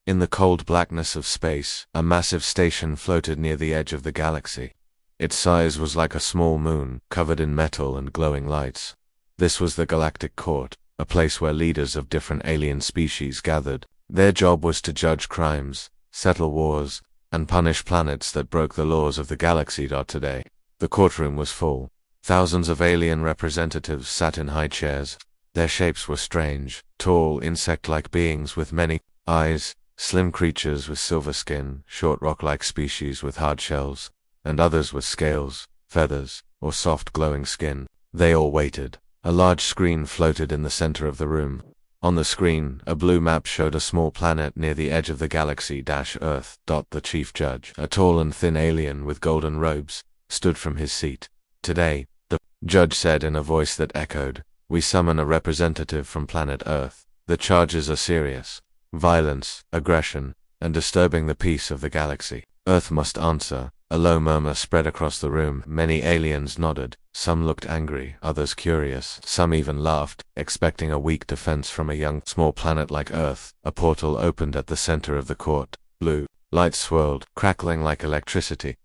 In the cold blackness of space, a massive station floated near the edge of the galaxy. Its size was like a small moon, covered in metal and glowing lights. This was the Galactic Court, a place where leaders of different alien species gathered. Their job was to judge crimes, settle wars, and punish planets that broke the laws of the galaxy. Today, the courtroom was full. Thousands of alien representatives sat in high chairs. Their shapes were strange, tall, insect-like beings with many eyes, slim creatures with silver skin, short rock-like species with hard shells, and others with scales, feathers, or soft glowing skin. They all waited. A large screen floated in the center of the room. On the screen, a blue map showed a small planet near the edge of the galaxy Earth. The chief judge, a tall and thin alien with golden robes, stood from his seat. Today, the judge said in a voice that echoed, "We summon a representative from planet Earth. The charges are serious. Violence, aggression, and disturbing the peace of the galaxy. Earth must answer." A low murmur spread across the room. Many aliens nodded. Some looked angry, others curious, some even laughed, expecting a weak defense from a young, small planet like Earth. A portal opened at the center of the court. Blue lights swirled, crackling like electricity.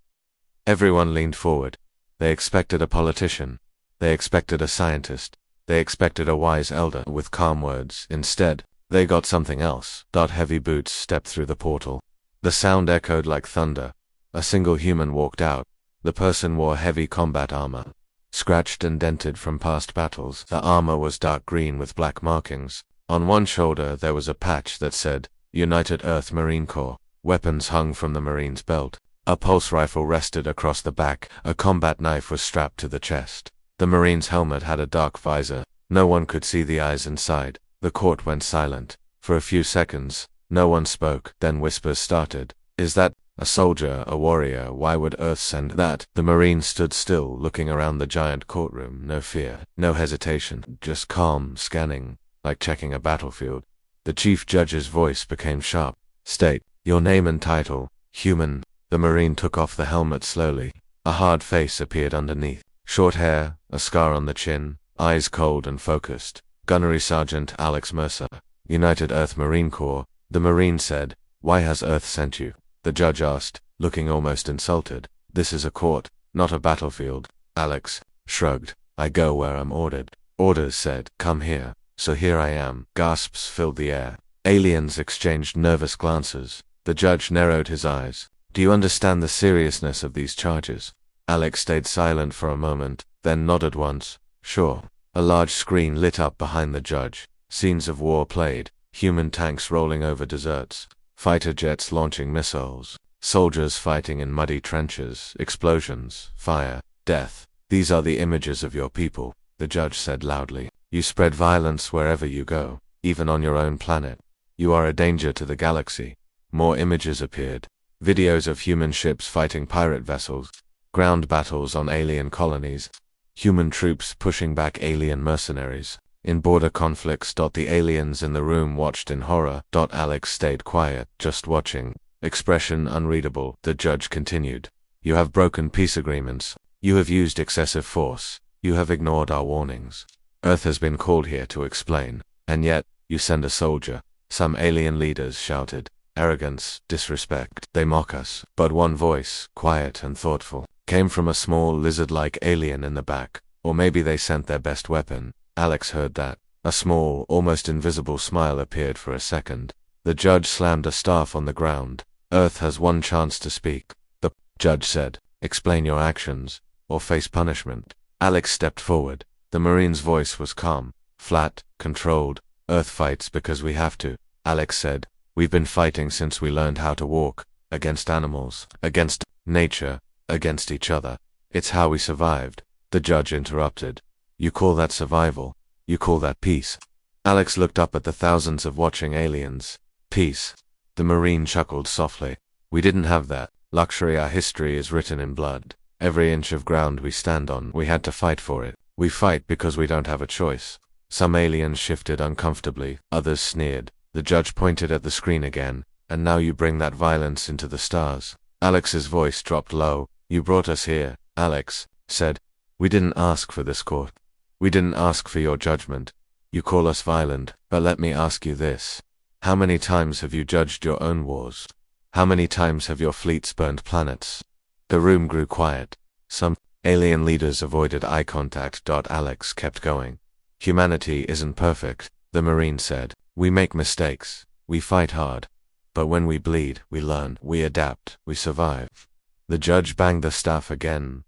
Everyone leaned forward. They expected a politician. They expected a scientist. They expected a wise elder with calm words. Instead, they got something else. Heavy boots stepped through the portal. The sound echoed like thunder. A single human walked out. The person wore heavy combat armor, scratched and dented from past battles. The armor was dark green with black markings. On one shoulder there was a patch that said, "United Earth Marine Corps." Weapons hung from the Marine's belt. A pulse rifle rested across the back. A combat knife was strapped to the chest. The Marine's helmet had a dark visor. No one could see the eyes inside. The court went silent. For a few seconds, no one spoke. Then whispers started. "Is that a soldier, a warrior? Why would Earth send that?" The Marine stood still, looking around the giant courtroom. No fear, no hesitation, just calm, scanning, like checking a battlefield. The chief judge's voice became sharp. "State your name and title." "Human." The Marine took off the helmet slowly. A hard face appeared underneath. Short hair, a scar on the chin, eyes cold and focused. "Gunnery Sergeant Alex Mercer, United Earth Marine Corps." The Marine said, "Why has Earth sent you?" The judge asked, looking almost insulted. "This is a court, not a battlefield." Alex shrugged. "I go where I'm ordered." "Orders said, 'Come here.' So here I am." Gasps filled the air. Aliens exchanged nervous glances. The judge narrowed his eyes. "Do you understand the seriousness of these charges?" Alex stayed silent for a moment, then nodded once. "Sure." A large screen lit up behind the judge. Scenes of war played. Human tanks rolling over deserts. Fighter jets launching missiles. Soldiers fighting in muddy trenches. Explosions. Fire. Death. "These are the images of your people," the judge said loudly. "You spread violence wherever you go, even on your own planet. You are a danger to the galaxy." More images appeared. Videos of human ships fighting pirate vessels. Ground battles on alien colonies. Human troops pushing back alien mercenaries. In border conflicts. The aliens in the room watched in horror. Alex stayed quiet, just watching, expression unreadable. The judge continued. "You have broken peace agreements. You have used excessive force. You have ignored our warnings. Earth has been called here to explain. And yet, you send a soldier." Some alien leaders shouted. "Arrogance, disrespect. They mock us." But one voice, quiet and thoughtful, came from a small lizard-like alien in the back. "Or maybe they sent their best weapon." Alex heard that. A small, almost invisible smile appeared for a second. The judge slammed a staff on the ground. "Earth has one chance to speak." The judge said, "Explain your actions, or face punishment." Alex stepped forward. The Marine's voice was calm, flat, controlled. "Earth fights because we have to," Alex said. "We've been fighting since we learned how to walk, against animals, against nature, against each other. It's how we survived." The judge interrupted. "You call that survival? You call that peace?" Alex looked up at the thousands of watching aliens. "Peace?" The Marine chuckled softly. "We didn't have that luxury. Our history is written in blood. Every inch of ground we stand on, we had to fight for it. We fight because we don't have a choice." Some aliens shifted uncomfortably, others sneered. The judge pointed at the screen again. "And now you bring that violence into the stars." Alex's voice dropped low. "You brought us here," Alex said. "We didn't ask for this court. We didn't ask for your judgment. You call us violent, but let me ask you this. How many times have you judged your own wars? How many times have your fleets burned planets? The room grew quiet. Some alien leaders avoided eye contact. Alex kept going. Humanity isn't perfect, the Marine said. We make mistakes. We fight hard. But when we bleed, we learn, we adapt, we survive. The judge banged the staff again.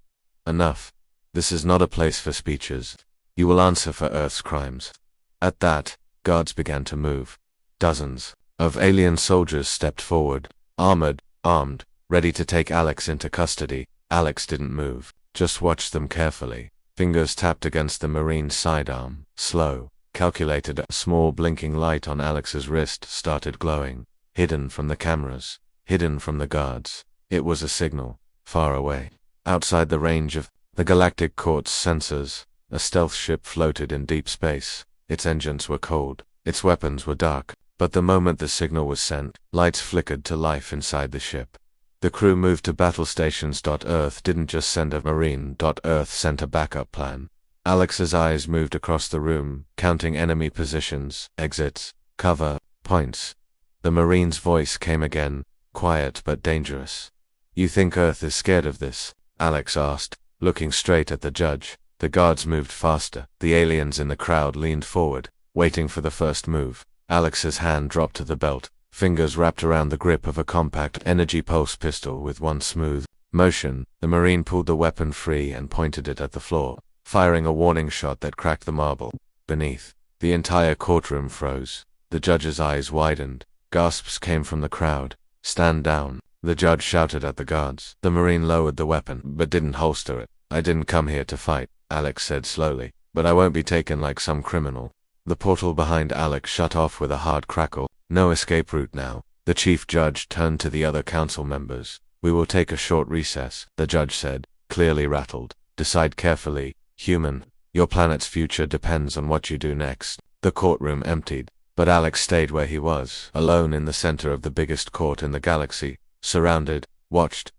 Enough. This is not a place for speeches. You will answer for Earth's crimes. At that, guards began to move. Dozens of alien soldiers stepped forward, armored, armed, ready to take Alex into custody. Alex didn't move, just watched them carefully. Fingers tapped against the Marine's sidearm, slow, calculated. A small blinking light on Alex's wrist started glowing, hidden from the cameras, hidden from the guards. It was a signal, far away. Outside the range of the Galactic Court's sensors, a stealth ship floated in deep space. Its engines were cold, its weapons were dark, but the moment the signal was sent, lights flickered to life inside the ship. The crew moved to battle stations. Earth didn't just send a Marine. Earth sent a backup plan. Alex's eyes moved across the room, counting enemy positions, exits, cover, points. The Marine's voice came again, quiet but dangerous. You think Earth is scared of this? Alex asked, looking straight at the judge. The guards moved faster. The aliens in the crowd leaned forward, waiting for the first move. Alex's hand dropped to the belt, fingers wrapped around the grip of a compact energy pulse pistol. With one smooth motion, the Marine pulled the weapon free and pointed it at the floor, firing a warning shot that cracked the marble. Beneath, the entire courtroom froze. The judge's eyes widened. Gasps came from the crowd. Stand down, the judge shouted at the guards. The Marine lowered the weapon, but didn't holster it. I didn't come here to fight, Alex said slowly, but I won't be taken like some criminal. The portal behind Alex shut off with a hard crackle. No escape route now. The chief judge turned to the other council members. We will take a short recess, the judge said, clearly rattled. Decide carefully, human. Your planet's future depends on what you do next. The courtroom emptied, but Alex stayed where he was, alone in the center of the biggest court in the galaxy, surrounded, watched,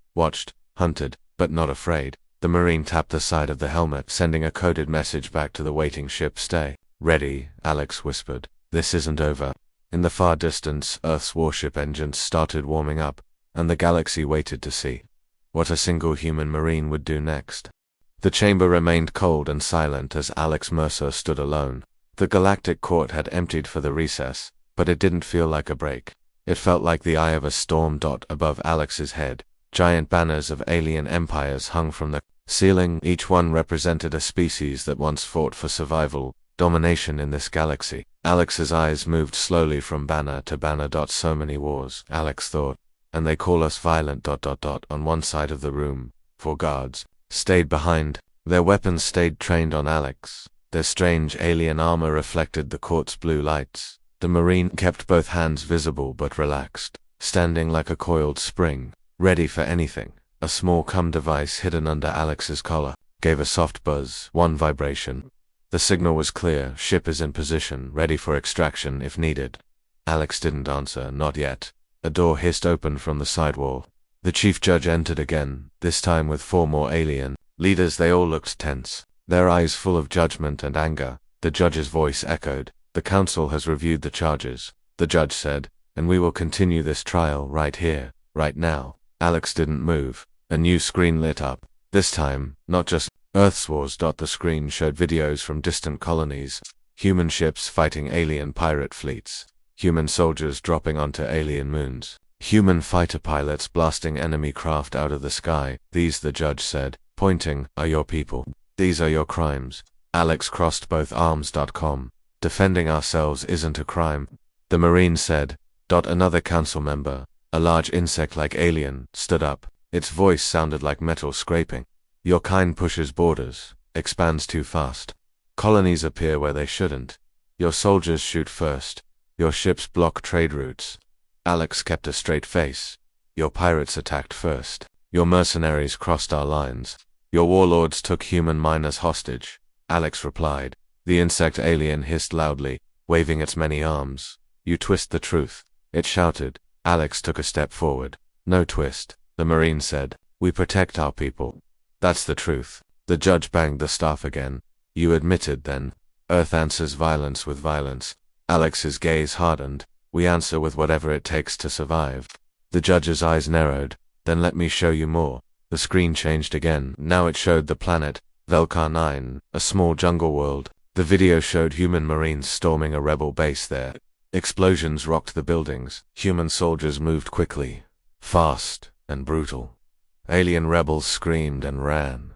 hunted, but not afraid. The Marine tapped the side of the helmet, sending a coded message back to the waiting ship. Stay ready, Alex whispered. This isn't over. In the far distance, Earth's warship engines started warming up, and the galaxy waited to see what a single human Marine would do next. The chamber remained cold and silent as Alex Mercer stood alone. The Galactic Court had emptied for the recess, but it didn't feel like a break. It felt like the eye of a storm. Above Alex's head, giant banners of alien empires hung from the ceiling. Each one represented a species that once fought for survival, domination in this galaxy. Alex's eyes moved slowly from banner to banner. So many wars, Alex thought, and they call us violent. On one side of the room, 4 guards stayed behind. Their weapons stayed trained on Alex. Their strange alien armor reflected the court's blue lights. The Marine kept both hands visible but relaxed, standing like a coiled spring, ready for anything. A small cum device hidden under Alex's collar gave a soft buzz, one vibration. The signal was clear. Ship is in position, ready for extraction if needed. Alex didn't answer, not yet. A door hissed open from the side wall. The chief judge entered again, this time with 4 more alien leaders. They all looked tense, their eyes full of judgment and anger. The judge's voice echoed. The council has reviewed the charges, the judge said, and we will continue this trial right here, right now. Alex didn't move. A new screen lit up. This time, not just Earth's wars. The screen showed videos from distant colonies, human ships fighting alien pirate fleets, human soldiers dropping onto alien moons, human fighter pilots blasting enemy craft out of the sky. These, the judge said, pointing, are your people. These are your crimes. Alex crossed both arms. Defending ourselves isn't a crime, the Marine said. Another council member, a large insect-like alien, stood up. Its voice sounded like metal scraping. Your kind pushes borders, expands too fast. Colonies appear where they shouldn't. Your soldiers shoot first. Your ships block trade routes. Alex kept a straight face. Your pirates attacked first. Your mercenaries crossed our lines. Your warlords took human miners hostage. Alex replied. The insect alien hissed loudly, waving its many arms. You twist the truth, it shouted. Alex took a step forward. No twist, the Marine said. We protect our people. That's the truth. The judge banged the staff again. You admitted then. Earth answers violence with violence. Alex's gaze hardened. We answer with whatever it takes to survive. The judge's eyes narrowed. Then let me show you more. The screen changed again. Now it showed the planet, Velkar 9, a small jungle world. The video showed human marines storming a rebel base there. Explosions rocked the buildings. Human soldiers moved quickly, fast, and brutal. Alien rebels screamed and ran.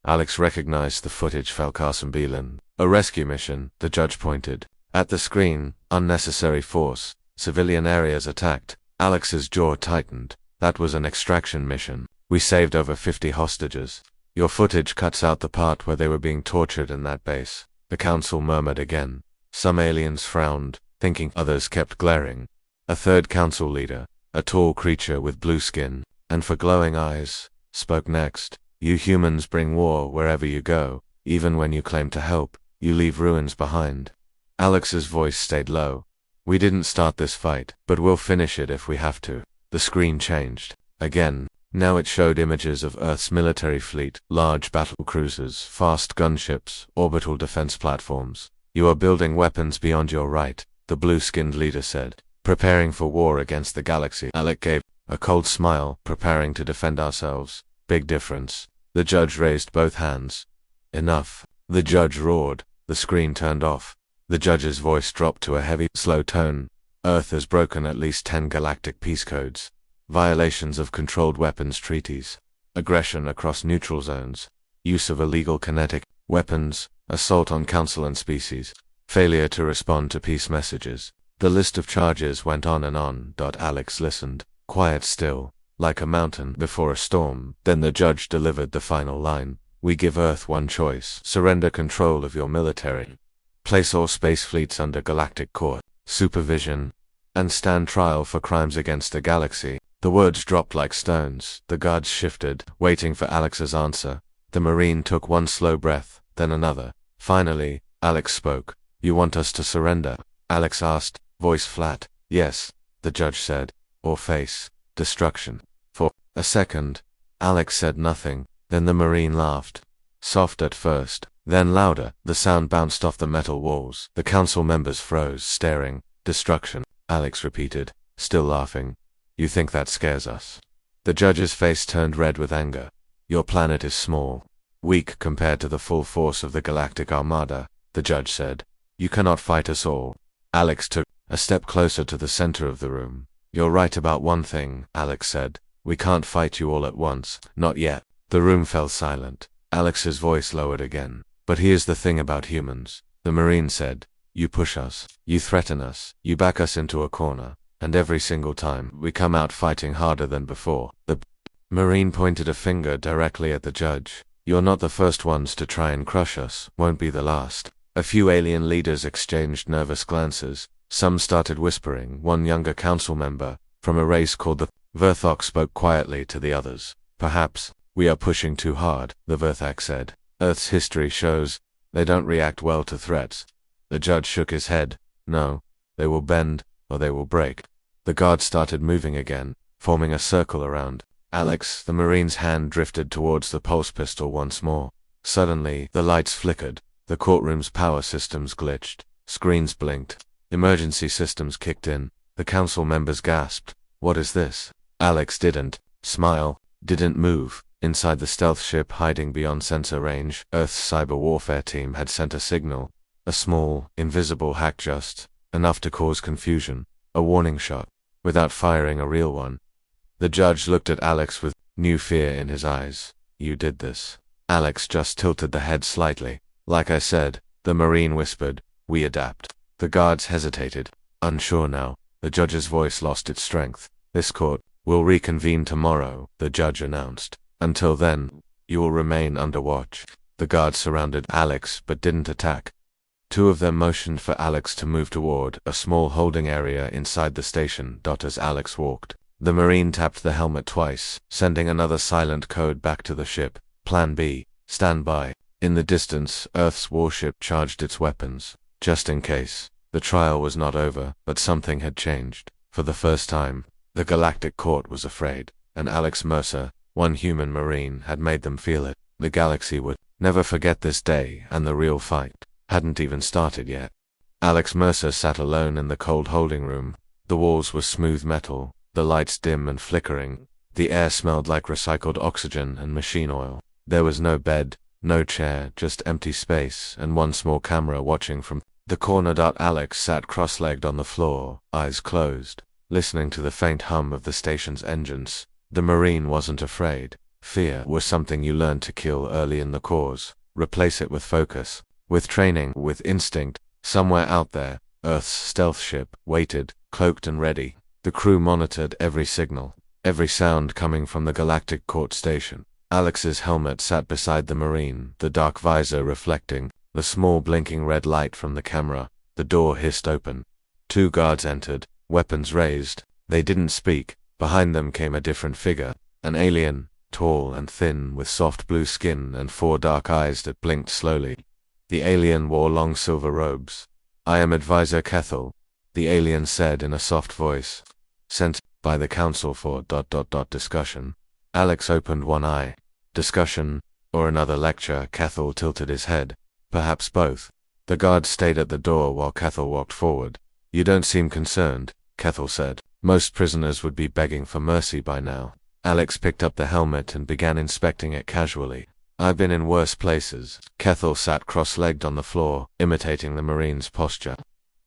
Alex recognized the footage. Falcarson-Beelan. A rescue mission, the judge pointed. At the screen, unnecessary force. Civilian areas attacked. Alex's jaw tightened. That was an extraction mission. We saved over 50 hostages. Your footage cuts out the part where they were being tortured in that base. The council murmured again. Some aliens frowned, thinking. Others kept glaring. A third council leader, a tall creature with blue skin, and for glowing eyes, spoke next. You humans bring war wherever you go. Even when you claim to help, you leave ruins behind. Alex's voice stayed low. We didn't start this fight, but we'll finish it if we have to. The screen changed. Again. Now it showed images of Earth's military fleet, large battle cruisers, fast gunships, orbital defense platforms. You are building weapons beyond your right, the blue-skinned leader said. Preparing for war against the galaxy. Alec gave a cold smile. Preparing to defend ourselves. Big difference. The judge raised both hands. Enough. The judge roared. The screen turned off. The judge's voice dropped to a heavy, slow tone. Earth has broken at least 10 galactic peace codes. Violations of controlled weapons treaties. Aggression across neutral zones. Use of illegal kinetic weapons. Assault on council and species. Failure to respond to peace messages. The list of charges went on and on. Alex listened, quiet still, like a mountain before a storm. Then the judge delivered the final line. We give Earth one choice. Surrender control of your military. Place all space fleets under galactic court supervision, and stand trial for crimes against the galaxy. The words dropped like stones. The guards shifted, waiting for Alex's answer. The Marine took one slow breath, then another. Finally, Alex spoke. You want us to surrender? Alex asked, voice flat. Yes, the judge said. Or face destruction. For a second, Alex said nothing. Then the Marine laughed. Soft at first, then louder. The sound bounced off the metal walls. The council members froze, staring. Destruction, Alex repeated, still laughing. You think that scares us? The judge's face turned red with anger. Your planet is small. Weak compared to the full force of the Galactic Armada, the judge said. You cannot fight us all. Alex took a step closer to the center of the room. You're right about one thing, Alex said. We can't fight you all at once. Not yet. The room fell silent. Alex's voice lowered again. But here's the thing about humans, the Marine said. You push us. You threaten us. You back us into a corner. And every single time, we come out fighting harder than before. The Marine pointed a finger directly at the judge. You're not the first ones to try and crush us, won't be the last. A few alien leaders exchanged nervous glances. Some started whispering. One younger council member, from a race called the Verthok, spoke quietly to the others. Perhaps, we are pushing too hard, the Verthak said. Earth's history shows they don't react well to threats. The judge shook his head. No, they will bend, or they will break. The guards started moving again, forming a circle around Alex. The Marine's hand drifted towards the pulse pistol once more. Suddenly, the lights flickered. The courtroom's power systems glitched. Screens blinked. Emergency systems kicked in. The council members gasped. What is this? Alex didn't smile, didn't move. Inside the stealth ship hiding beyond sensor range, Earth's cyber warfare team had sent a signal. A small, invisible hack, just enough to cause confusion. A warning shot, without firing a real one. The judge looked at Alex with new fear in his eyes. You did this. Alex just tilted the head slightly. Like I said, the Marine whispered. We adapt. The guards hesitated, unsure now. The judge's voice lost its strength. This court will reconvene tomorrow, the judge announced. Until then, you will remain under watch. The guards surrounded Alex but didn't attack. Two of them motioned for Alex to move toward a small holding area inside the station. As Alex walked, the Marine tapped the helmet twice, sending another silent code back to the ship. Plan B, stand by. In the distance, Earth's warship charged its weapons, just in case. The trial was not over, but something had changed. For the first time, the Galactic Court was afraid, and Alex Mercer, one human Marine, had made them feel it. The galaxy would never forget this day, and the real fight hadn't even started yet. Alex Mercer sat alone in the cold holding room, The walls were smooth metal, the lights dim and flickering. The air smelled like recycled oxygen and machine oil. There was no bed, no chair, just empty space and one small camera watching from the corner. Alex sat cross-legged on the floor, eyes closed, listening to the faint hum of the station's engines. The Marine wasn't afraid. Fear was something you learned to kill early in the course. Replace it with focus, with training, with instinct. Somewhere out there, Earth's stealth ship waited, cloaked and ready. The crew monitored every signal, every sound coming from the Galactic court station. Alex's helmet sat beside the Marine, the dark visor reflecting the small blinking red light from the camera. The door hissed open. 2 guards entered, weapons raised. They didn't speak. Behind them came a different figure, an alien, tall and thin, with soft blue skin and 4 dark eyes that blinked slowly. The alien wore long silver robes. "I am Advisor Kethel," the alien said in a soft voice. "Sent by the Council for ... discussion." Alex opened one eye. Discussion, or another lecture? Kethel tilted his head. Perhaps both. The guard stayed at the door while Kethel walked forward. "You don't seem concerned," Kethel said. "Most prisoners would be begging for mercy by now." Alex picked up the helmet and began inspecting it casually. "I've been in worse places." Kethel sat cross-legged on the floor, imitating the Marine's posture.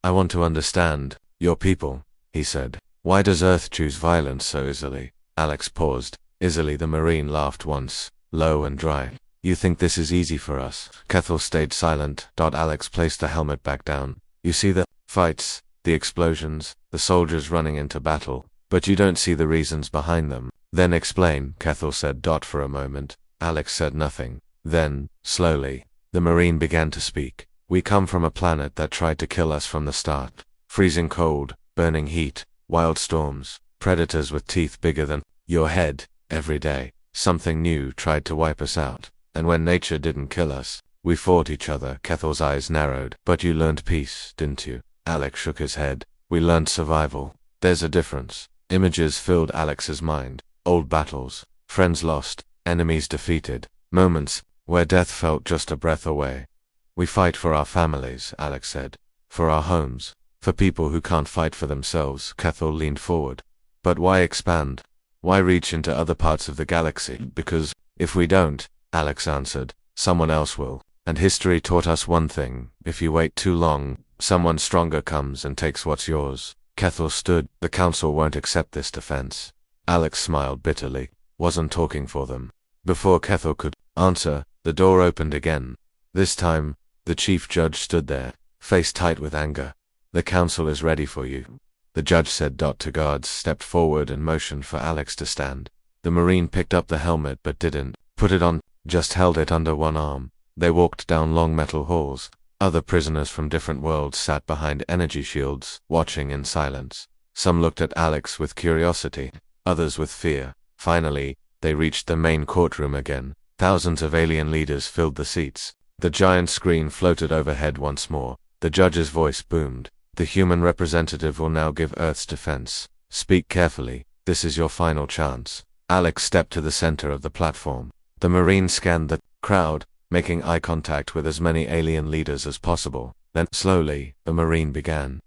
"I want to understand your people," he said. "Why does Earth choose violence so easily?" Alex paused. Easily, the Marine laughed once, low and dry. "You think this is easy for us?" Kethel stayed silent. Alex placed the helmet back down. "You see the fights, the explosions, the soldiers running into battle, but you don't see the reasons behind them." "Then explain," Kethel said. For a moment, Alex said nothing. Then, slowly, the Marine began to speak. "We come from a planet that tried to kill us from the start. Freezing cold, burning heat, wild storms, predators with teeth bigger than your head. Every day, something new tried to wipe us out. And when nature didn't kill us, we fought each other." Kethel's eyes narrowed. "But you learned peace, didn't you?" Alex shook his head. "We learned survival. There's a difference." Images filled Alex's mind. Old battles, friends lost, enemies defeated, moments where death felt just a breath away. "We fight for our families," Alex said. "For our homes. For people who can't fight for themselves." Kethel leaned forward. "But why expand? Why reach into other parts of the galaxy?" "Because, if we don't," Alex answered, "someone else will. And history taught us one thing: if you wait too long, someone stronger comes and takes what's yours." Kethel stood. "The Council won't accept this defense." Alex smiled bitterly. "Wasn't talking for them." Before Kethel could answer, the door opened again. This time, the Chief Judge stood there, face tight with anger. "The Council is ready for you," the judge said. Two guards stepped forward and motioned for Alex to stand. The Marine picked up the helmet but didn't put it on, just held it under one arm. They walked down long metal halls. Other prisoners from different worlds sat behind energy shields, watching in silence. Some looked at Alex with curiosity, others with fear. Finally, they reached the main courtroom again. Thousands of alien leaders filled the seats. The giant screen floated overhead once more. The judge's voice boomed. "The human representative will now give Earth's defense. Speak carefully. This is your final chance." Alex stepped to the center of the platform. The Marine scanned the crowd, making eye contact with as many alien leaders as possible. Then, slowly, the Marine began.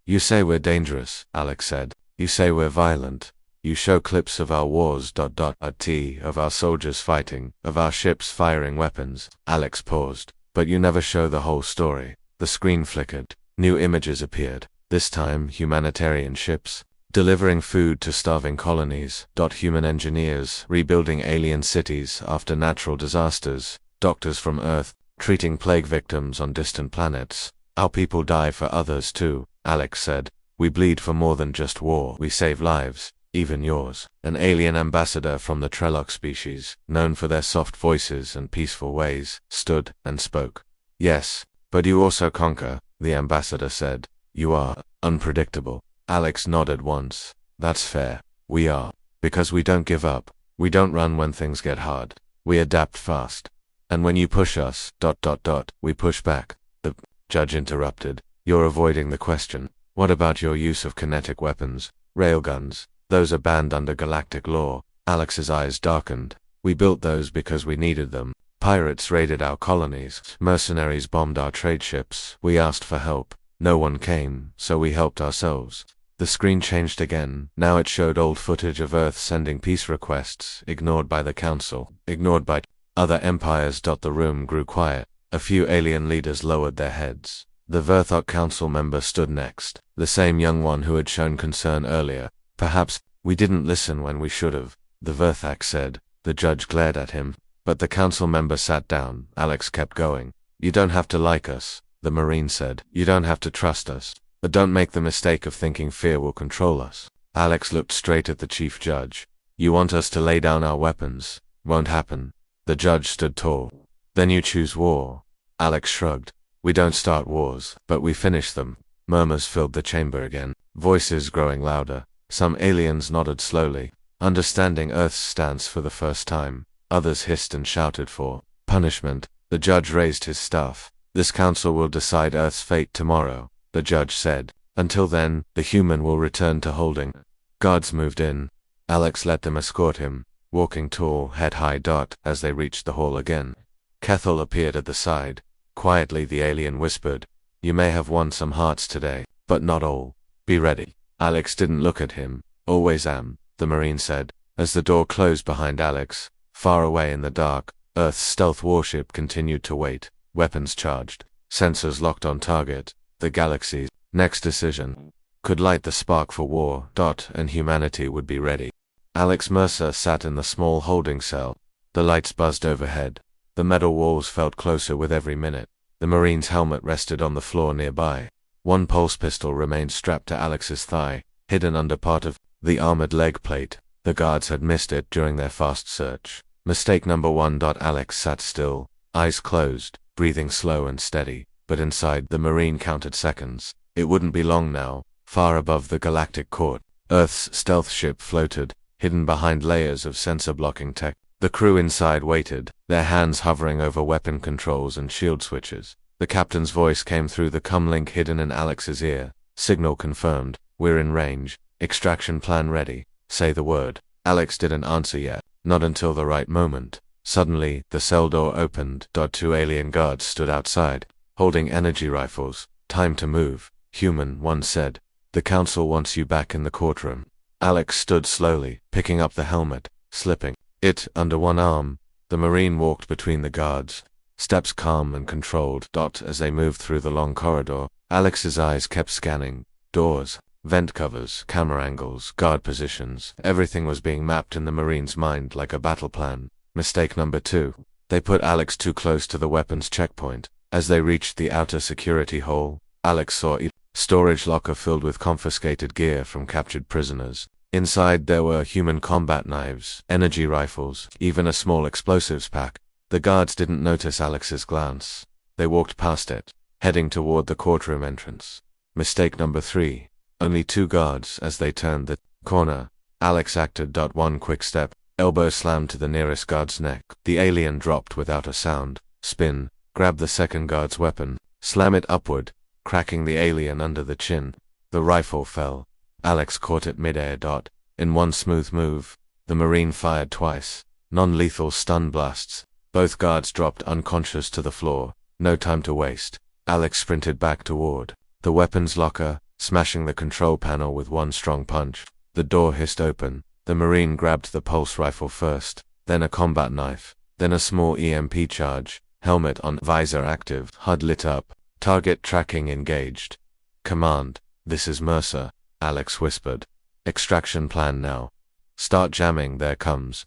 "You say we're dangerous," Alex said. "You say we're violent. You show clips of our wars, of our soldiers fighting, of our ships firing weapons." Alex paused. "But you never show the whole story." The screen flickered. New images appeared. This time, humanitarian ships, delivering food to starving colonies. Human engineers, rebuilding alien cities after natural disasters. Doctors from Earth, treating plague victims on distant planets. "Our people die for others too," Alex said. "We bleed for more than just war. We save lives. Even yours." An alien ambassador from the Trelloc species, known for their soft voices and peaceful ways, stood and spoke. "Yes, but you also conquer," the ambassador said. "You are unpredictable." Alex nodded once. "That's fair. We are. Because we don't give up. We don't run when things get hard. We adapt fast. And when you push us, we push back." The judge interrupted. "You're avoiding the question. What about your use of kinetic weapons? Railguns? Those are banned under galactic law." Alex's eyes darkened. "We built those because we needed them. Pirates raided our colonies. Mercenaries bombed our trade ships. We asked for help. No one came, so we helped ourselves." The screen changed again. Now it showed old footage of Earth sending peace requests, ignored by the Council, ignored by other empires. The room grew quiet. A few alien leaders lowered their heads. The Verthok Council member stood next, the same young one who had shown concern earlier. Perhaps we didn't listen when we should have, the Verthak said. The judge glared at him, but the council member sat down. Alex kept going. You don't have to like us, the Marine said. You don't have to trust us. But don't make the mistake of thinking fear will control us. Alex looked straight at the chief judge. You want us to lay down our weapons? Won't happen. The judge stood tall. Then you choose war. Alex shrugged. We don't start wars, but we finish them. Murmurs filled the chamber again, voices growing louder. Some aliens nodded slowly, understanding Earth's stance for the first time. Others hissed and shouted for punishment. The judge raised his staff. This council will decide Earth's fate tomorrow, the judge said. Until then, the human will return to holding. Guards moved in. Alex let them escort him, walking tall, head high. As they reached the hall again, Kethel appeared at the side. Quietly the alien whispered, you may have won some hearts today, but not all. Be ready. Alex didn't look at him. Always am, the Marine said. As the door closed behind Alex, far away in the dark, Earth's stealth warship continued to wait, weapons charged, sensors locked on target. The galaxy's next decision could light the spark for war. And humanity would be ready. Alex Mercer sat in the small holding cell. The lights buzzed overhead. The metal walls felt closer with every minute. The Marine's helmet rested on the floor nearby. One pulse pistol remained strapped to Alex's thigh, hidden under part of the armored leg plate. The guards had missed it during their fast search. Mistake number one. Alex sat still, eyes closed, breathing slow and steady, but inside the Marine counted seconds. It wouldn't be long now. Far above the Galactic court, Earth's stealth ship floated, hidden behind layers of sensor-blocking tech. The crew inside waited, their hands hovering over weapon controls and shield switches. The captain's voice came through the comlink hidden in Alex's ear. Signal confirmed. We're in range. Extraction plan ready. Say the word. Alex didn't answer yet, not until the right moment. Suddenly, the cell door opened. Two alien guards stood outside, holding energy rifles. Time to move, human, one said. The council wants you back in the courtroom. Alex stood slowly, picking up the helmet, slipping it under one arm. The Marine walked between the guards, steps calm and controlled. As they moved through the long corridor, Alex's eyes kept scanning. Doors, vent covers, camera angles, guard positions. Everything was being mapped in the Marine's mind like a battle plan. Mistake number two. They put Alex too close to the weapons checkpoint. As they reached the outer security hall, Alex saw a storage locker filled with confiscated gear from captured prisoners. Inside there were human combat knives, energy rifles, even a small explosives pack. The guards didn't notice Alex's glance. They walked past it, heading toward the courtroom entrance. Mistake number three. Only two guards. As they turned the corner, Alex acted. One quick step, elbow slammed to the nearest guard's neck. The alien dropped without a sound. Spin, grab the second guard's weapon, slam it upward, cracking the alien under the chin. The rifle fell. Alex caught it mid-air. In one smooth move, the Marine fired twice, non-lethal stun blasts. Both guards dropped unconscious to the floor. No time to waste. Alex sprinted back toward the weapons locker, smashing the control panel with one strong punch. The door hissed open. The Marine grabbed the pulse rifle first, then a combat knife, then a small EMP charge. Helmet on, visor active, HUD lit up, target tracking engaged. Command, this is Mercer, Alex whispered. Extraction plan now. Start jamming, there comes.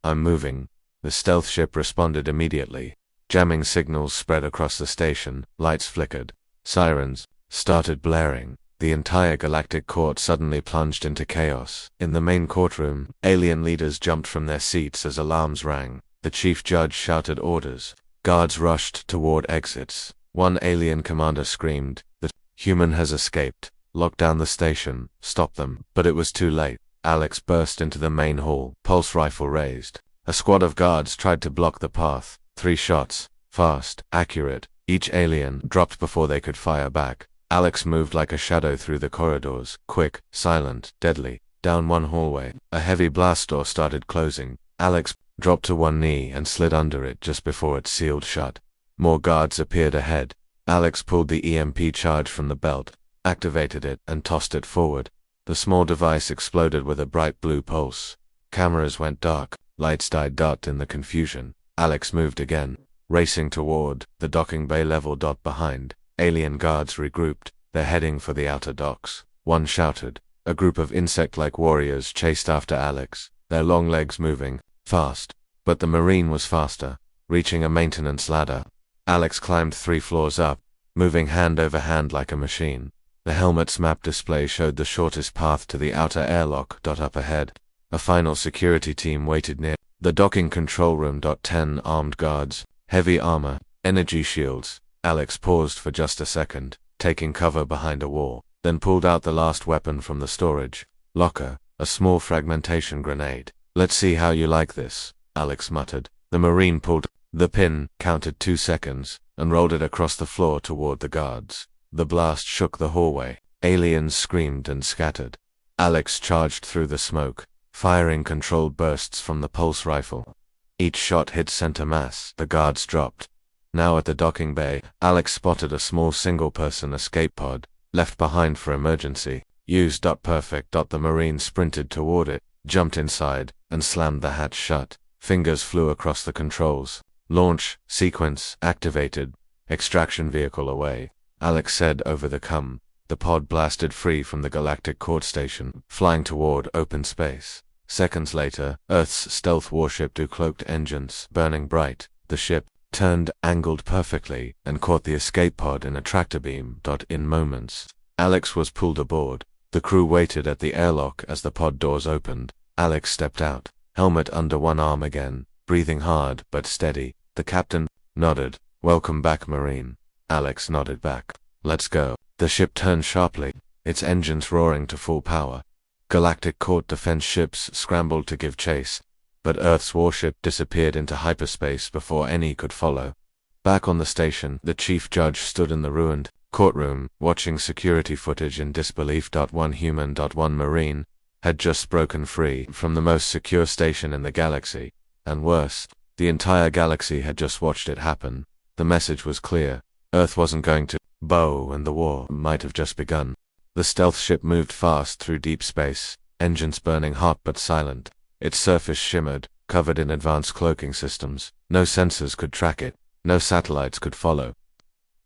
I'm moving. The stealth ship responded immediately. Jamming signals spread across the station, lights flickered. Sirens started blaring. The entire Galactic court suddenly plunged into chaos. In the main courtroom, alien leaders jumped from their seats as alarms rang. The chief judge shouted orders. Guards rushed toward exits. One alien commander screamed, "The human has escaped. Lock down the station, stop them." But it was too late. Alex burst into the main hall, pulse rifle raised. A squad of guards tried to block the path. 3 shots, fast, accurate. Each alien dropped before they could fire back. Alex moved like a shadow through the corridors, quick, silent, deadly. Down one hallway, a heavy blast door started closing. Alex dropped to one knee and slid under it just before it sealed shut. More guards appeared ahead. Alex pulled the EMP charge from the belt, activated it, and tossed it forward. The small device exploded with a bright blue pulse. Cameras went dark, lights died. In the confusion, Alex moved again, racing toward the docking bay level. Behind, alien guards regrouped, they're heading for the outer docks. One shouted. A group of insect-like warriors chased after Alex, their long legs moving fast. But the Marine was faster, reaching a maintenance ladder. Alex climbed 3 floors up, moving hand over hand like a machine. The helmet's map display showed the shortest path to the outer airlock. Up ahead, a final security team waited near the docking control room. 10 armed guards, heavy armor, energy shields. Alex paused for just a second, taking cover behind a wall, then pulled out the last weapon from the storage locker, a small fragmentation grenade. Let's see how you like this, Alex muttered. The Marine pulled the pin, counted 2 seconds, and rolled it across the floor toward the guards. The blast shook the hallway. Aliens screamed and scattered. Alex charged through the smoke, firing controlled bursts from the pulse rifle. Each shot hit center mass. The guards dropped. Now at the docking bay, Alex spotted a small single-person escape pod, left behind for emergency use. Perfect. The Marine sprinted toward it, jumped inside, and slammed the hatch shut. Fingers flew across the controls. Launch sequence activated. Extraction vehicle away, Alex said over the comm. The pod blasted free from the Galactic court station, flying toward open space. Seconds later, Earth's stealth warship cloaked engines burning bright. The ship turned, angled perfectly, and caught the escape pod in a tractor beam. In moments, Alex was pulled aboard. The crew waited at the airlock as the pod doors opened. Alex stepped out, helmet under one arm again, breathing hard but steady. The captain nodded. Welcome back, Marine. Alex nodded back. Let's go. The ship turned sharply, its engines roaring to full power. Galactic court defense ships scrambled to give chase, but Earth's warship disappeared into hyperspace before any could follow. Back on the station, the chief judge stood in the ruined courtroom, watching security footage in disbelief. One human, one Marine, had just broken free from the most secure station in the galaxy, and worse, the entire galaxy had just watched it happen. The message was clear. Earth wasn't going to bow, and the war might have just begun. The stealth ship moved fast through deep space, engines burning hot but silent. Its surface shimmered, covered in advanced cloaking systems. No sensors could track it. No satellites could follow.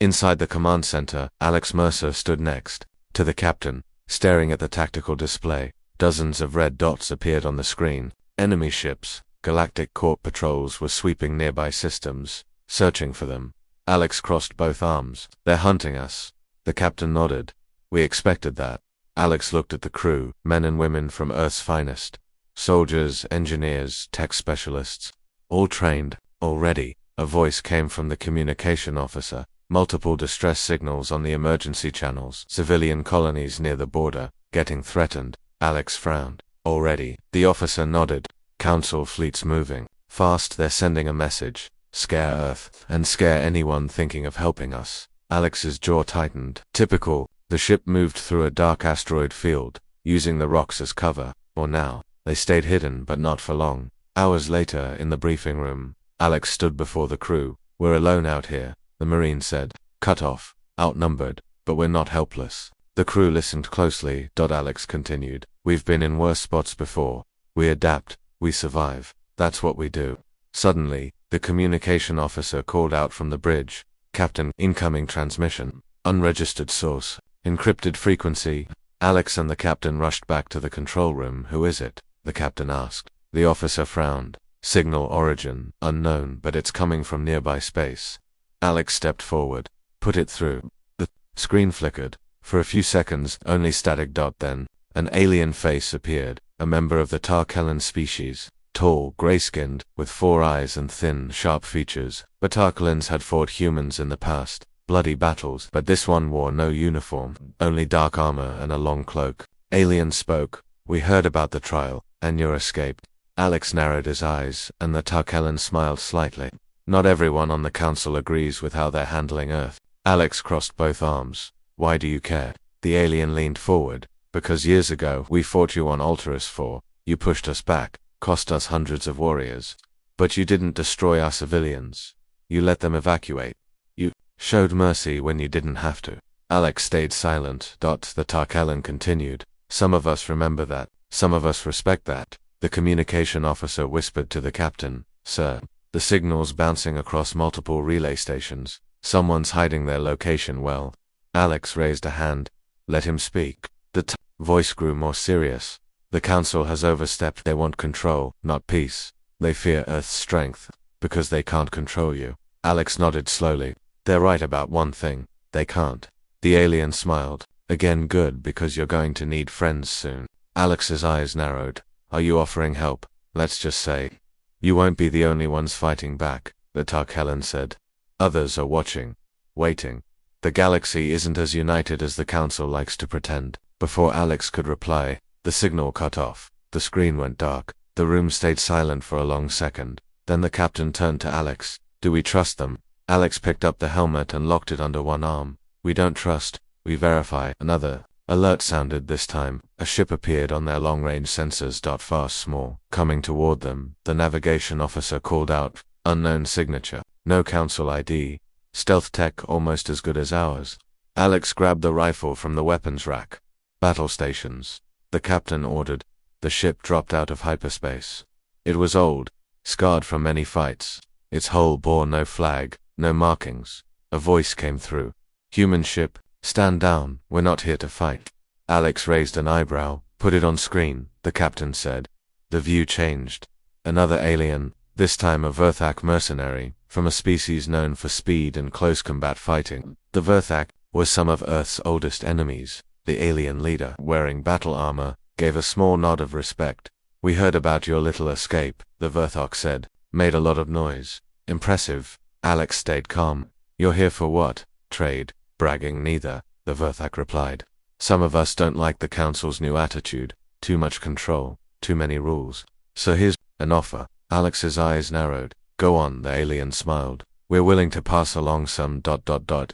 Inside the command center, Alex Mercer stood next to the captain, staring at the tactical display. Dozens of red dots appeared on the screen. Enemy ships, Galactic Court patrols were sweeping nearby systems, searching for them. Alex crossed both arms. They're hunting us. The captain nodded. We expected that. Alex looked at the crew, men and women from Earth's finest. Soldiers, engineers, tech specialists. All trained, all ready. A voice came from the communication officer. Multiple distress signals on the emergency channels. Civilian colonies near the border, getting threatened. Alex frowned. Already. The officer nodded. Council fleets moving. Fast, they're sending a message. Scare Earth, and scare anyone thinking of helping us. Alex's jaw tightened. Typical. The ship moved through a dark asteroid field, using the rocks as cover. Or now, they stayed hidden but not for long. Hours later, in the briefing room, Alex stood before the crew. We're alone out here, the Marine said. Cut off, outnumbered, but we're not helpless. The crew listened closely. Alex continued. We've been in worse spots before. We adapt, we survive. That's what we do. Suddenly, the communication officer called out from the bridge. Captain, incoming transmission. Unregistered source. Encrypted frequency. Alex and the captain rushed back to the control room. Who is it? The captain asked. The officer frowned. Signal origin, unknown, but it's coming from nearby space. Alex stepped forward. Put it through. The screen flickered. For a few seconds, only static. Then, an alien face appeared, a member of the Tarkellan species. Tall, gray-skinned, with 4 eyes and thin, sharp features. The Tarkellans had fought humans in the past. Bloody battles, but this one wore no uniform, only dark armor and a long cloak. Alien spoke. We heard about the trial, and your escape. Alex narrowed his eyes, and the Tarkellan smiled slightly. Not everyone on the council agrees with how they're handling Earth. Alex crossed both arms. Why do you care? The alien leaned forward. Because years ago, we fought you on Alterus 4. You pushed us back, cost us hundreds of warriors. But you didn't destroy our civilians. You let them evacuate. You showed mercy when you didn't have to. Alex stayed silent. The Tarkellan continued. Some of us remember that. Some of us respect that. The communication officer whispered to the captain, "Sir, the signal's bouncing across multiple relay stations. Someone's hiding their location well." Alex raised a hand. "Let him speak." The voice grew more serious. "The Council has overstepped. They want control, not peace. They fear Earth's strength, because they can't control you." Alex nodded slowly. "They're right about one thing. They can't." The alien smiled. "Again, good, because you're going to need friends soon." Alex's eyes narrowed. "Are you offering help? Let's just say." "You won't be the only ones fighting back," the Tarkhellan said. "Others are watching. Waiting. The galaxy isn't as united as the Council likes to pretend." Before Alex could reply, the signal cut off. The screen went dark. The room stayed silent for a long second. Then the captain turned to Alex. "Do we trust them?" Alex picked up the helmet and locked it under one arm. "We don't trust. We verify." Another alert sounded this time. A ship appeared on their long-range sensors. Fast, small, coming toward them. The navigation officer called out, "Unknown signature. No Council ID. Stealth tech almost as good as ours." Alex grabbed the rifle from the weapons rack. "Battle stations," the captain ordered. The ship dropped out of hyperspace. It was old, scarred from many fights. Its hull bore no flag, no markings. A voice came through. "Human ship, stand down. We're not here to fight." Alex raised an eyebrow. "Put it on screen," the captain said. The view changed. Another alien, this time a Verthak mercenary, from a species known for speed and close combat fighting. The Verthak was some of Earth's oldest enemies. The alien leader, wearing battle armor, gave a small nod of respect. "We heard about your little escape," the Verthak said. "Made a lot of noise. Impressive." Alex stayed calm. "You're here for what? Trade?" "Bragging neither," the Verthak replied. "Some of us don't like the Council's new attitude. Too much control, too many rules. So here's an offer." Alex's eyes narrowed. "Go on," the alien smiled. "We're willing to pass along some ...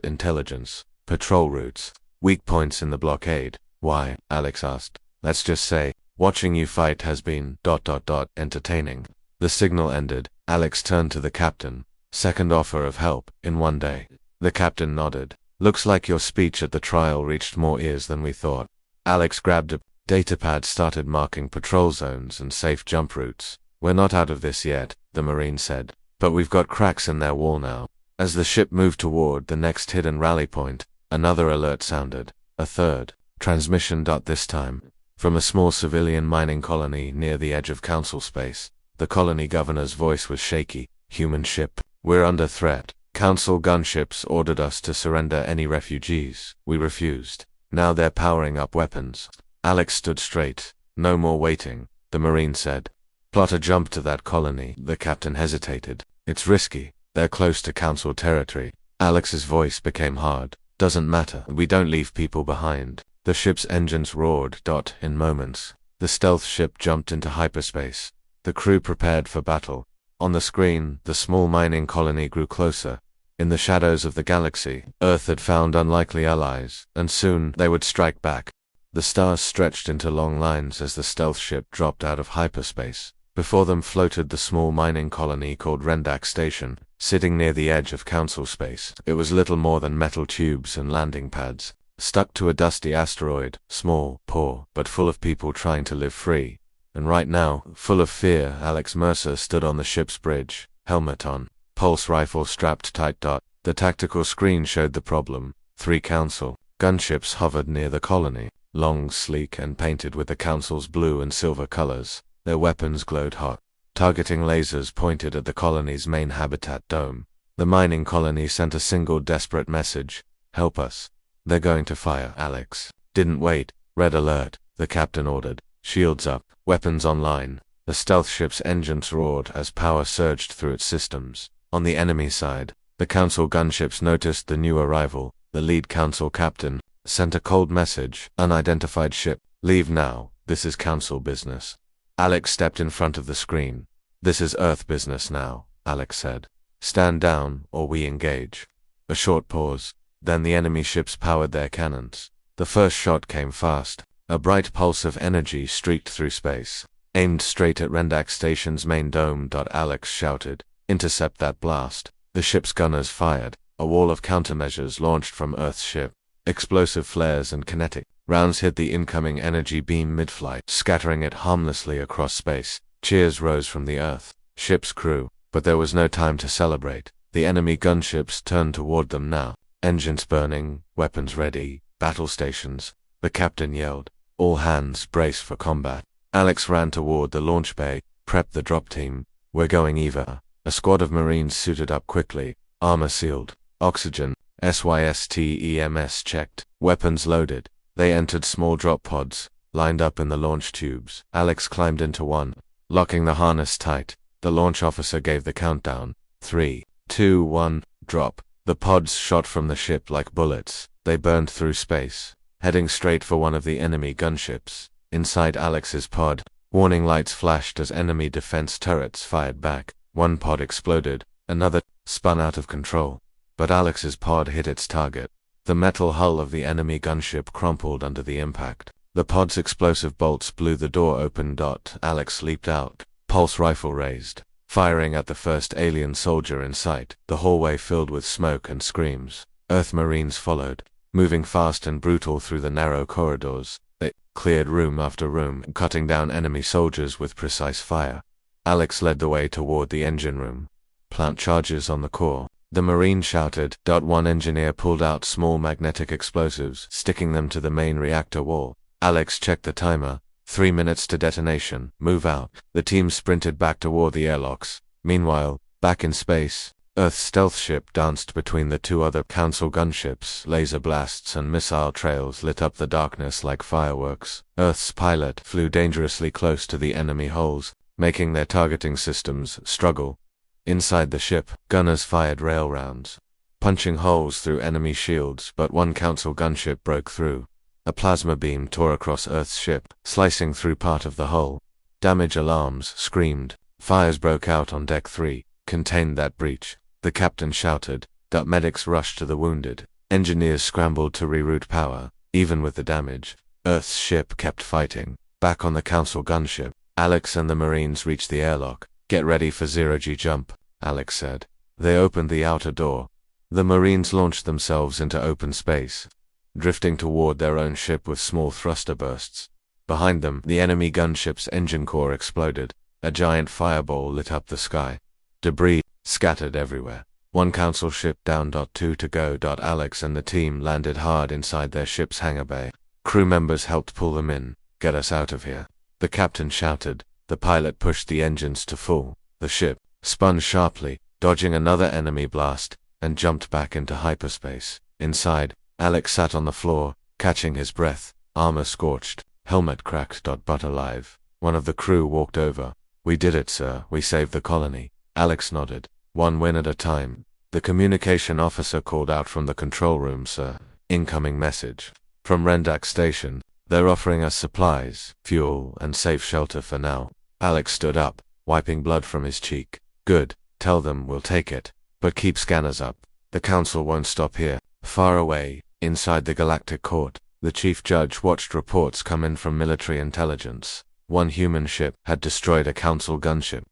intelligence. Patrol routes. Weak points in the blockade." "Why?" Alex asked. "Let's just say, watching you fight has been ... entertaining." The signal ended. Alex turned to the captain. "Second offer of help, in one day." The captain nodded. "Looks like your speech at the trial reached more ears than we thought." Alex grabbed a datapad, started marking patrol zones and safe jump routes. "We're not out of this yet," the Marine said. "But we've got cracks in their wall now." As the ship moved toward the next hidden rally point, another alert sounded. A third transmission. This time, from a small civilian mining colony near the edge of Council space. The colony governor's voice was shaky. "Human ship, we're under threat. Council gunships ordered us to surrender any refugees. We refused. Now they're powering up weapons." Alex stood straight. "No more waiting," the Marine said. "Plot a jump to that colony." The captain hesitated. "It's risky. They're close to Council territory." Alex's voice became hard. "Doesn't matter. We don't leave people behind." The ship's engines roared. In moments, the stealth ship jumped into hyperspace. The crew prepared for battle. On the screen, the small mining colony grew closer. In the shadows of the galaxy, Earth had found unlikely allies, and soon they would strike back. The stars stretched into long lines as the stealth ship dropped out of hyperspace. Before them floated the small mining colony called Rendak Station, sitting near the edge of Council space. It was little more than metal tubes and landing pads, stuck to a dusty asteroid, small, poor, but full of people trying to live free. And right now, full of fear, Alex Mercer stood on the ship's bridge, helmet on, pulse rifle strapped tight. The tactical screen showed the problem. 3 Council gunships hovered near the colony, long, sleek, and painted with the Council's blue and silver colors. Their weapons glowed hot. Targeting lasers pointed at the colony's main habitat dome. The mining colony sent a single desperate message. "Help us. They're going to fire." Alex didn't wait. "Red alert," the captain ordered. "Shields up, weapons online." The stealth ship's engines roared as power surged through its systems. On the enemy side, the Council gunships noticed the new arrival. The lead Council captain sent a cold message. "Unidentified ship. Leave now. This is Council business." Alex stepped in front of the screen. "This is Earth business now," Alex said. "Stand down, or we engage." A short pause. Then the enemy ships powered their cannons. The first shot came fast. A bright pulse of energy streaked through space, aimed straight at Rendak Station's main dome. Alex shouted, "Intercept that blast." The ship's gunners fired. A wall of countermeasures launched from Earth's ship. Explosive flares and kinetic rounds hit the incoming energy beam mid-flight, scattering it harmlessly across space. Cheers rose from the Earth, ship's crew, but there was no time to celebrate. The enemy gunships turned toward them now, engines burning, weapons ready, battle stations. The captain yelled, "All hands, brace for combat." Alex ran toward the launch bay, prepped the drop team. "We're going EVA." A squad of Marines suited up quickly, armor sealed, oxygen, SYSTEMS checked, weapons loaded. They entered small drop pods, lined up in the launch tubes. Alex climbed into one, locking the harness tight. The launch officer gave the countdown. 3, 2, 1, drop. The pods shot from the ship like bullets. They burned through space, heading straight for one of the enemy gunships. Inside Alex's pod, warning lights flashed as enemy defense turrets fired back. One pod exploded, another spun out of control. But Alex's pod hit its target. The metal hull of the enemy gunship crumpled under the impact. The pod's explosive bolts blew the door open. Alex leaped out, pulse rifle raised, firing at the first alien soldier in sight. The hallway filled with smoke and screams. Earth Marines followed, moving fast and brutal through the narrow corridors. They cleared room after room, cutting down enemy soldiers with precise fire. Alex led the way toward the engine room. "Plant charges on the core," the Marine shouted. One engineer pulled out small magnetic explosives, sticking them to the main reactor wall. Alex checked the timer. 3 minutes to detonation. "Move out." The team sprinted back toward the airlocks. Meanwhile, back in space, Earth's stealth ship danced between the two other Council gunships. Laser blasts and missile trails lit up the darkness like fireworks. Earth's pilot flew dangerously close to the enemy hulls, making their targeting systems struggle. Inside the ship, gunners fired rail rounds, punching holes through enemy shields, but one Council gunship broke through. A plasma beam tore across Earth's ship, slicing through part of the hull. Damage alarms screamed. Fires broke out on Deck 3, contained that breach. The captain shouted. Medics rushed to the wounded. Engineers scrambled to reroute power. Even with the damage, Earth's ship kept fighting. Back on the Council gunship, Alex and the Marines reached the airlock. "Get ready for zero-G jump," Alex said. They opened the outer door. The Marines launched themselves into open space, drifting toward their own ship with small thruster bursts. Behind them, the enemy gunship's engine core exploded. A giant fireball lit up the sky. Debris scattered everywhere. One Council ship down. 2 to go. Alex and the team landed hard inside their ship's hangar bay. Crew members helped pull them in. "Get us out of here," the captain shouted. The pilot pushed the engines to full. The ship spun sharply, dodging another enemy blast, and jumped back into hyperspace. Inside, Alex sat on the floor, catching his breath, armor scorched, helmet cracked. But alive. One of the crew walked over. "We did it, sir. We saved the colony." Alex nodded. "One win at a time." The communication officer called out from the control room. "Sir, incoming message from Rendak Station. They're offering us supplies, fuel, and safe shelter for now." Alex stood up, wiping blood from his cheek. "Good. Tell them we'll take it. But keep scanners up. The Council won't stop here." Far away, inside the Galactic Court, the chief judge watched reports come in from military intelligence. One human ship had destroyed a Council gunship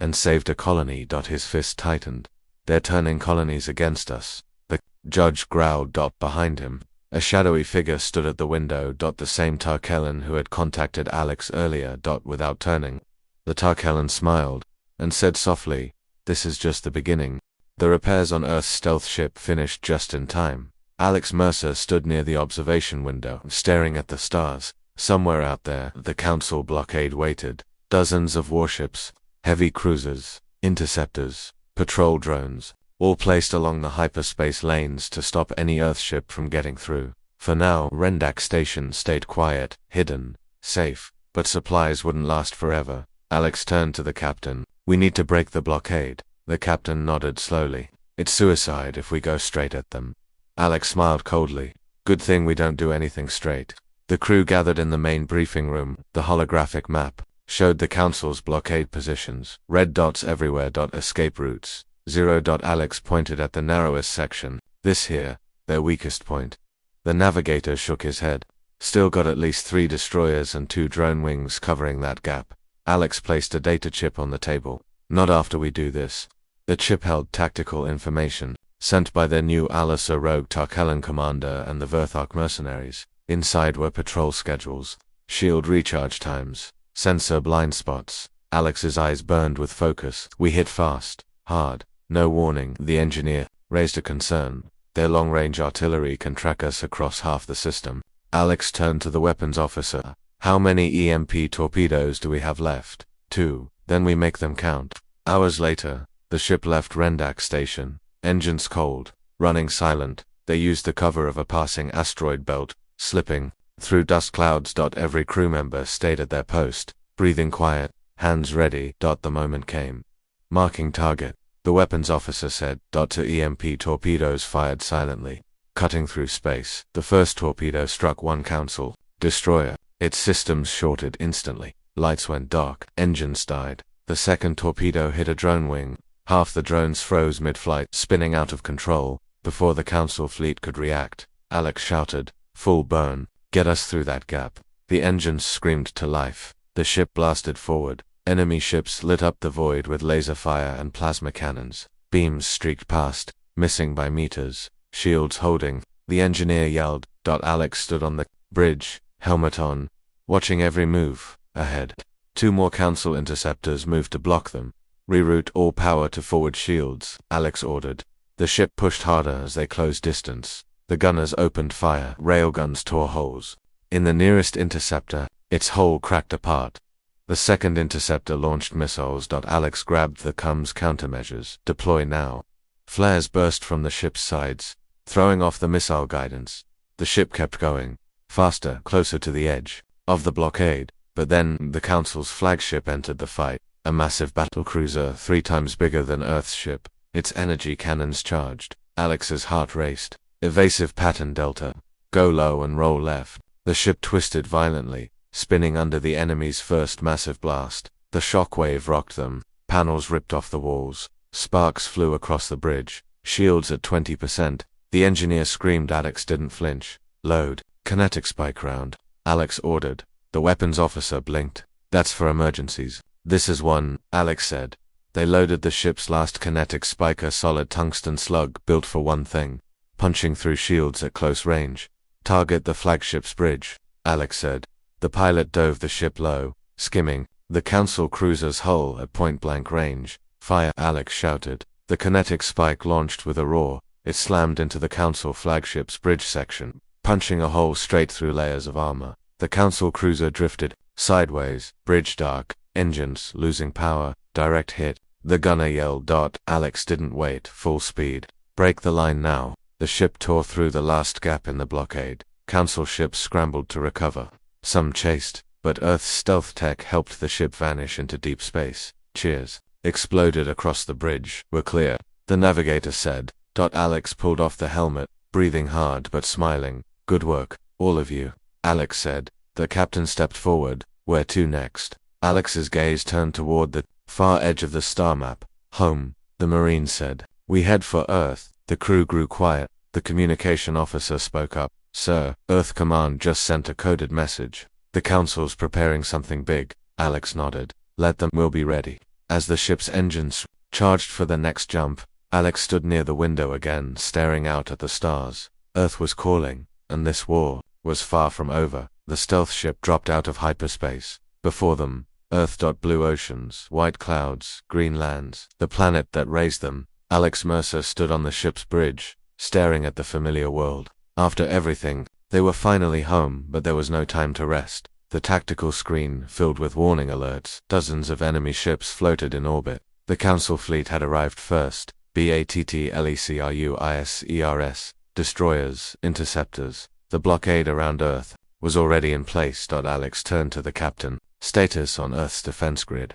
and saved a colony. His fist tightened. "They're turning colonies against us," the judge growled. Behind him, a shadowy figure stood at the window. The same Tarkellan who had contacted Alex earlier. Without turning, the Tarkellan smiled and said softly, "This is just the beginning." The repairs on Earth's stealth ship finished just in time. Alex Mercer stood near the observation window, staring at the stars. Somewhere out there, the Council blockade waited. Dozens of warships, heavy cruisers, interceptors, patrol drones, all placed along the hyperspace lanes to stop any Earthship from getting through. For now, Rendak Station stayed quiet, hidden, safe, but supplies wouldn't last forever. Alex turned to the captain. "We need to break the blockade." The captain nodded slowly. "It's suicide if we go straight at them." Alex smiled coldly. "Good thing we don't do anything straight." The crew gathered in the main briefing room. The holographic map showed the Council's blockade positions. Red dots everywhere. Escape routes. 0. Alex pointed at the narrowest section. "This here, their weakest point." The navigator shook his head. "Still got at least 3 destroyers and 2 drone wings covering that gap." Alex placed a data chip on the table. "Not after we do this." The chip held tactical information. sent by their new Alisa rogue Tarkellan commander and the Verthark mercenaries. Inside were patrol schedules, shield recharge times, sensor blind spots. Alex's eyes burned with focus. We hit fast, hard, no warning. The engineer raised a concern. Their long-range artillery can track us across half the system. Alex turned to the weapons officer. How many EMP torpedoes do we have left? 2. Then we make them count. Hours later, the ship left Rendak station, engines cold, running silent. They used the cover of a passing asteroid belt, slipping through dust clouds. Every crew member stayed at their post, breathing quiet, hands ready. The moment came. Marking target, the weapons officer said. To EMP torpedoes fired silently, cutting through space. The first torpedo struck one Council destroyer. Its systems shorted instantly. Lights went dark, engines died. The second torpedo hit a drone wing. Half the drones froze mid-flight, spinning out of control, before the Council fleet could react. Alex shouted, "Full burn, get us through that gap." The engines screamed to life. The ship blasted forward. Enemy ships lit up the void with laser fire and plasma cannons. Beams streaked past, missing by meters. Shields holding. The engineer yelled. Alex stood on the bridge, helmet on, watching every move. Ahead, 2 more Council interceptors moved to block them. Reroute all power to forward shields, Alex ordered. The ship pushed harder as they closed distance. The gunners opened fire. Railguns tore holes in the nearest interceptor. Its hull cracked apart. The second interceptor launched missiles. Alex grabbed the comms countermeasures. Deploy now. Flares burst from the ship's sides, throwing off the missile guidance. The ship kept going, faster, closer to the edge of the blockade. But then, the Council's flagship entered the fight, a massive battlecruiser 3 times bigger than Earth's ship, its energy cannons charged. Alex's heart raced. Evasive pattern delta. Go low and roll left. The ship twisted violently, spinning under the enemy's first massive blast. The shockwave rocked them. Panels ripped off the walls. Sparks flew across the bridge. Shields at 20%. The engineer screamed. Alex didn't flinch. Load. Kinetic spike round, Alex ordered. The weapons officer blinked. That's for emergencies. This is one, Alex said. They loaded the ship's last kinetic spike, a solid tungsten slug built for one thing, punching through shields at close range. Target the flagship's bridge, Alex said. The pilot dove the ship low, skimming the Council cruiser's hull at point-blank range. Fire, Alex shouted. The kinetic spike launched with a roar. It slammed into the Council flagship's bridge section, punching a hole straight through layers of armor. The Council cruiser drifted sideways, bridge dark, engines losing power, direct hit. The gunner yelled. Alex didn't wait. Full speed. Break the line now. The ship tore through the last gap in the blockade. Council ships scrambled to recover. Some chased, but Earth's stealth tech helped the ship vanish into deep space. Cheers exploded across the bridge. We're clear, the navigator said. Alex pulled off the helmet, breathing hard but smiling. Good work, all of you, Alex said. The captain stepped forward. Where to next? Alex's gaze turned toward the far edge of the star map. Home, the Marine said. We head for Earth. The crew grew quiet. The communication officer spoke up. Sir, Earth Command just sent a coded message. The Council's preparing something big. Alex nodded. Let them, we'll be ready. As the ship's engines charged for the next jump, Alex stood near the window again, staring out at the stars. Earth was calling, and this war was far from over. The stealth ship dropped out of hyperspace. Before them, Earth. Blue oceans, white clouds, green lands, the planet that raised them. Alex Mercer stood on the ship's bridge, staring at the familiar world. After everything, they were finally home, but there was no time to rest. The tactical screen filled with warning alerts. Dozens of enemy ships floated in orbit. The Council fleet had arrived first. BATTLECRUISERS, destroyers, interceptors. The blockade around Earth was already in place. Alex turned to the captain. Status on Earth's defense grid.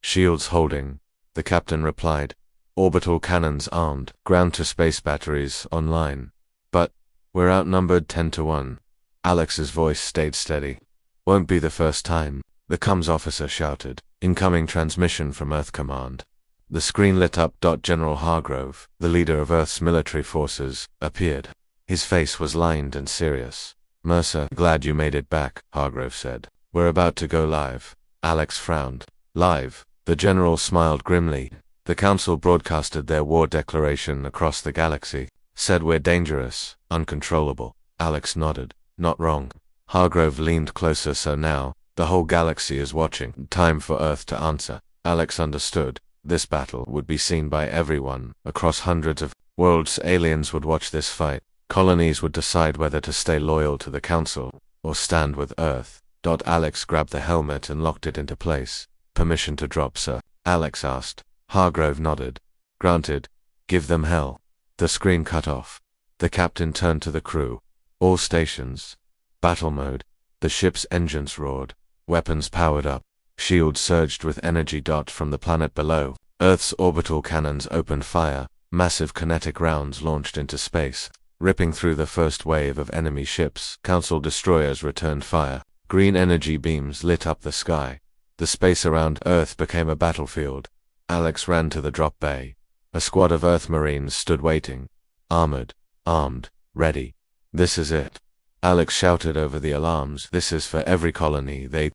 Shields holding, the captain replied. Orbital cannons armed, ground-to-space batteries online. But we're outnumbered 10-1. Alex's voice stayed steady. Won't be the first time, the comms officer shouted. Incoming transmission from Earth Command. The screen lit up. General Hargrove, the leader of Earth's military forces, appeared. His face was lined and serious. Mercer, glad you made it back, Hargrove said. We're about to go live. Alex frowned. Live? The general smiled grimly. The Council broadcasted their war declaration across the galaxy. Said we're dangerous, uncontrollable. Alex nodded. Not wrong. Hargrove leaned closer. So now, the whole galaxy is watching. Time for Earth to answer. Alex understood. This battle would be seen by everyone, across hundreds of worlds. Aliens would watch this fight. Colonies would decide whether to stay loyal to the Council, or stand with Earth. Alex grabbed the helmet and locked it into place. Permission to drop, sir? Alex asked. Hargrove nodded. Granted. Give them hell. The screen cut off. The captain turned to the crew. All stations. Battle mode. The ship's engines roared. Weapons powered up. Shields surged with energy. From the planet below, Earth's orbital cannons opened fire. Massive kinetic rounds launched into space, ripping through the first wave of enemy ships. Council destroyers returned fire. Green energy beams lit up the sky. The space around Earth became a battlefield. Alex ran to the drop bay. A squad of Earth Marines stood waiting. Armored, armed, ready. This is it. Alex shouted over the alarms. This is for every colony they've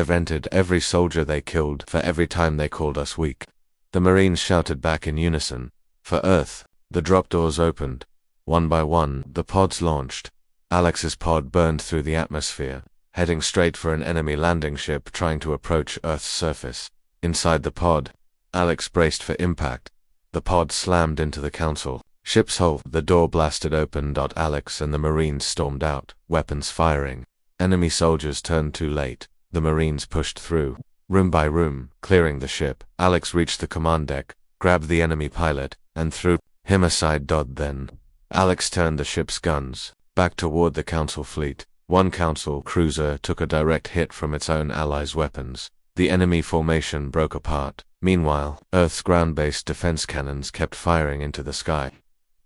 entered, every soldier they killed, for every time they called us weak. The Marines shouted back in unison. For Earth. The drop doors opened. One by one, the pods launched. Alex's pod burned through the atmosphere, heading straight for an enemy landing ship trying to approach Earth's surface. Inside the pod, Alex braced for impact. The pod slammed into the Council ship's hull. The door blasted open. Alex and the Marines stormed out, weapons firing. Enemy soldiers turned too late. The Marines pushed through, room by room, clearing the ship. Alex reached the command deck, grabbed the enemy pilot, and threw him aside. Then, Alex turned the ship's guns back toward the Council fleet. One Council cruiser took a direct hit from its own allies' weapons. The enemy formation broke apart. Meanwhile, Earth's ground-based defense cannons kept firing into the sky.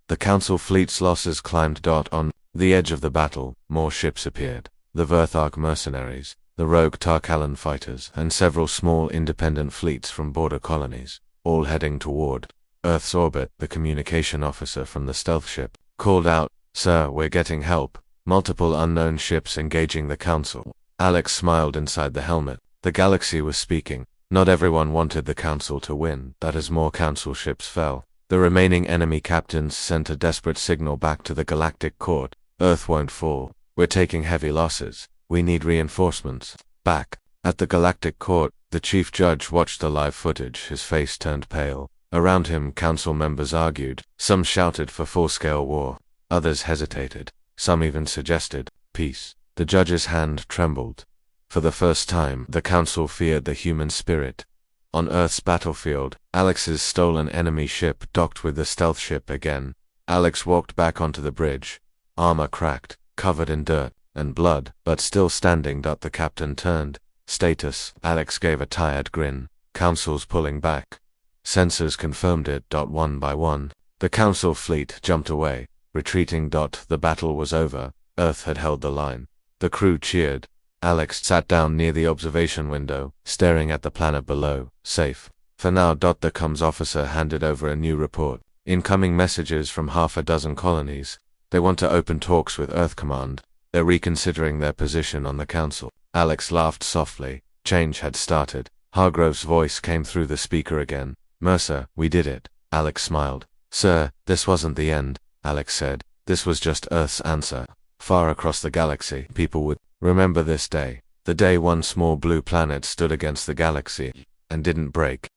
The Council fleet's losses climbed. On the edge of the battle, more ships appeared. The Verthark mercenaries, the rogue Tarkalan fighters, and several small independent fleets from border colonies, all heading toward Earth's orbit. The communication officer from the stealth ship called out, "Sir, we're getting help. Multiple unknown ships engaging the Council." Alex smiled inside the helmet. The galaxy was speaking. Not everyone wanted the Council to win. That as more Council ships fell, the remaining enemy captains sent a desperate signal back to the Galactic Court. Earth won't fall. We're taking heavy losses. We need reinforcements. Back at the Galactic Court, the chief judge watched the live footage. His face turned pale. Around him, Council members argued. Some shouted for full-scale war. Others hesitated. Some even suggested peace. The judge's hand trembled. For the first time, the Council feared the human spirit. On Earth's battlefield, Alex's stolen enemy ship docked with the stealth ship again. Alex walked back onto the bridge. Armor cracked, covered in dirt and blood, but still standing. The captain turned. Status. Alex gave a tired grin. Council's pulling back. Sensors confirmed it. One by one, the Council fleet jumped away, retreating. The battle was over. Earth had held the line. The crew cheered. Alex sat down near the observation window, staring at the planet below. Safe. For now. The comms officer handed over a new report. Incoming messages from half a dozen colonies. They want to open talks with Earth Command. They're reconsidering their position on the Council. Alex laughed softly. Change had started. Hargrove's voice came through the speaker again. "Mercer, we did it." Alex smiled. "Sir, this wasn't the end," Alex said. "This was just Earth's answer." Far across the galaxy, people would remember this day. The day one small blue planet stood against the galaxy and didn't break.